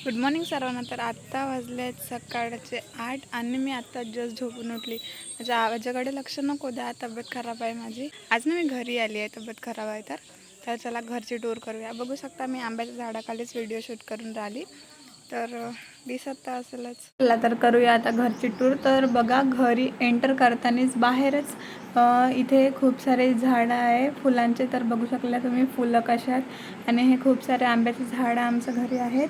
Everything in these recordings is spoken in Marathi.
गुड मॉर्निंग सर्वांना. तर आत्ता वाजलेत सकाळचे 8 आणि मी आत्ता जस्ट झोपून उठली. माझ्याकडे लक्ष नको द्या, तब्येत खराब आहे माझी. आज ना मी घरी आली आहे, तब्येत खराब आहे तर चला घरची टूर करूया. बघू शकता मी आंब्याच्या झाडाखालीच व्हिडिओ शूट करून राहिली, तर दिसत तर असेलच. चला तर करूया आता घरची टूर. तर बघा, घरी एंटर करतानाच बाहेरच इथे खूप सारे झाडं आहे फुलांचे. तर बघू शकला तुम्ही फुलं कशा आहेत. आणि हे खूप सारे आंब्याचे झाडं आमच्या घरी आहेत.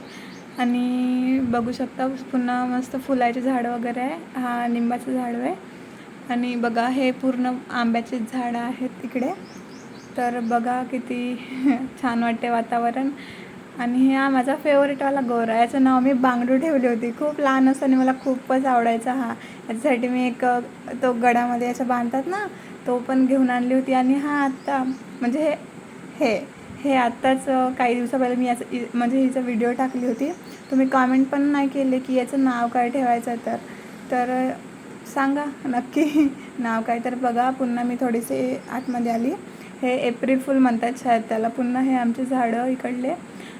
आणि बघू शकता पुन्हा मस्त फुलाचे झाड वगैरे आहे. हा लिंबाचं झाड आहे. आणि बघा हे पूर्ण आंब्याचे झाडं आहेत इकडे. तर बघा किती छान वाटते वातावरण. आणि हा माझा फेवरेटवाला गोरा, याचं नाव मी बांगडू ठेवली होती. खूप लहान असताना मला खूपच आवडायचा हा. याच्यासाठी मी एक तो गडामध्ये याच्या बांधतात ना, तो पण घेऊन आणली होती. आणि हा आत्ता म्हणजे हे हे आत्ताच काही दिवसा पहिले मी याचं म्हणजे हिचा व्हिडिओ टाकली होती. तुम्ही कॉमेंट पण नाही केले की याचं नाव काय ठेवायचं, तर सांगा नक्की नाव काय. तर बघा पुन्हा मी थोडीशी आतमध्ये आली. हे एप्रिल फुल म्हणतात शायद त्याला. पुन्हा हे आमचे झाडं इकडले.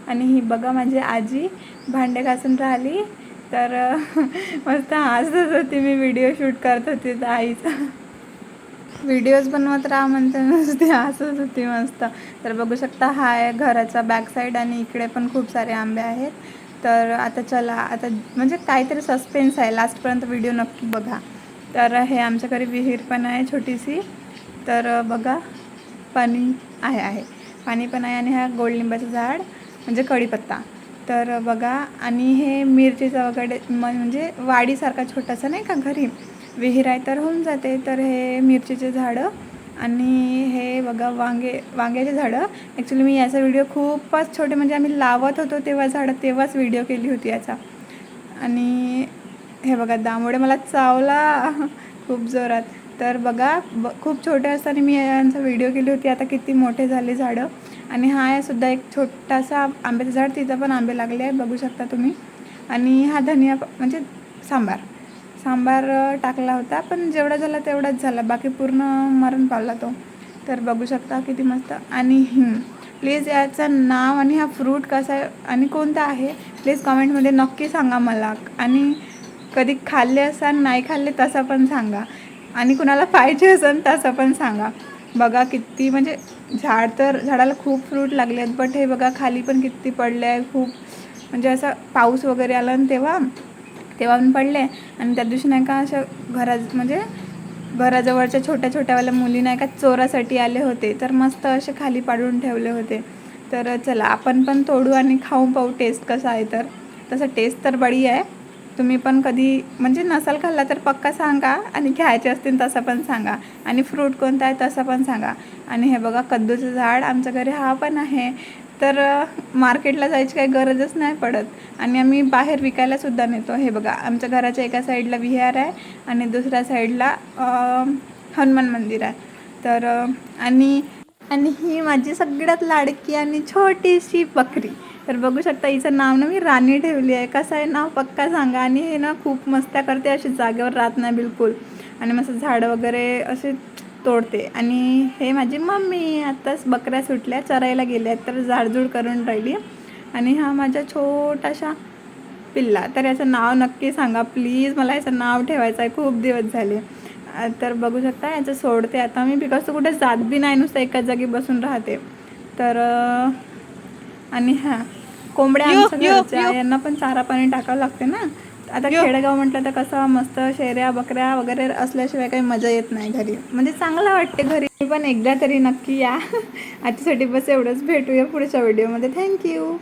आणि ही बघा माझी आजी भांडे घासून राहिली. तर मस्त हसत होती, मी व्हिडिओ शूट करत होती तर आईचा व्हिडिओज बनवत राहा म्हणते, नुसती हसत होती मस्त. तर बघू शकता हा आहे घराचा बॅक साईड. आणि इकडे पण खूप सारे आंबे आहेत. तर आता चला, आता म्हणजे काहीतरी सस्पेन्स आहे, लास्टपर्यंत व्हिडिओ नक्की बघा. तर हे आमच्या घरी विहीर पण आहे छोटीशी. तर बघा पाणी आहे पाणी पण आहे. आणि हा गोडलिंबाचं झाड म्हणजे कढीपत्ता. तर बघा, आणि हे मिरचीचं वगैरे म्हणजे वाडीसारखा छोटासा नाही का घरी विहीर आहे, तर होऊन जाते. तर हे मिरचीचे झाडं. आणि हे बघा वांग्याचे झाडं. ॲक्च्युली मी याचा व्हिडिओ खूपच छोटे म्हणजे आम्ही लावत होतो तेव्हा झाडं, तेव्हाच व्हिडिओ केली होती याचा. आणि हे बघा दामोडे मला चावला खूप जोरात. तर बघा खूप छोटे असताना मी यांचा व्हिडिओ केली होती. आता किती मोठे झाले झाडं. आणि हा आहे सुद्धा एक छोटासा आंब्याचं झाड, तिथं पण आंबे लागले आहेत बघू शकता तुम्ही. आणि हा धनिया म्हणजे सांबार टाकला होता, पण जेवढा झाला तेवढाच झाला, बाकी पूर्ण मरण पावला तो. तर बघू शकता किती मस्त. आणि प्लीज याचं नाव आणि हा फ्रूट कसा आहे आणि कोणता आहे प्लीज कॉमेंटमध्ये नक्की सांगा मला. आणि कधी खाल्ले असाल, नाही खाल्ले तसं पण सांगा. आणि कुणाला पाहिजे असेल तसं पण सांगा. बघा किती म्हणजे झाडाला खूप फ्रूट लागले आहेत. बट हे बघा खाली पण किती पडले आहे खूप. म्हणजे असं पाऊस वगैरे आला ना तेव्हा पण पडले. आणि त्या दिवशी नाही का अशा म्हणजे घराजवळच्या छोट्यावाल्या मुली नाही का चोरासाठी आले होते, तर मस्त असे खाली पाडून ठेवले होते. तर चला आपण पण तोडू आणि खाऊन पाहू टेस्ट कसा आहे. तर तसं टेस्ट तर बढिया आहे. तुम्ही पण कधी म्हणजे नसाल खाल्ला तर पक्का सांगा. आणि घ्यायचे असतील तसं पण सांगा. आणि फ्रूट कोणता आहे तसं पण सांगा. आणि हे बघा कद्दूचं झाड आमच्या घरी हा पण आहे. तर मार्केटला जायची काही गरजच नाही पडत. आणि आम्ही बाहेर विकायलासुद्धा नेतो. हे बघा आमच्या घराच्या एका साईडला विहार आहे आणि दुसऱ्या साईडला हनुमान मंदिर आहे. तर आणि ही माझी सगळ्यात लाडकी आणि छोटीशी बकरी. तर बघू शकता हिचं नाव ना मी राणी ठेवली आहे. कसं आहे नाव पक्का सांगा. आणि हे ना खूप मस्त्या करते, अशी जागेवर राहत नाही बिलकुल. आणि मस्त झाडं वगैरे असे तोडते. आणि हे माझी मम्मी आत्ताच बकऱ्या सुटल्या चरायला गेल्या आहेत, तर झाडझूड करून राहिली. आणि हा माझा छोटासा पिल्ला. तर याचं नाव नक्की सांगा प्लीज, मला याचं नाव ठेवायचं आहे, खूप दिवस झाले. तर बघू शकता याचं सोडते आता मी, बिकॉज तो कुठे जात बी नाही, नुसतं एकाच जागी बसून राहते. तर आणि कोंबड्या आमच्या घरच्या यांना पण चारा पाणी टाकावं लागते ना. आता खेडेगाव म्हटलं तर कसं मस्त शेऱ्या बकऱ्या वगैरे असल्याशिवाय काही मजा येत नाही घरी, म्हणजे चांगलं वाटते घरी. पण एकदा तरी नक्की या. आजच्यासाठी बस एवढंच, भेटूया पुढच्या व्हिडिओमध्ये. थँक्यू.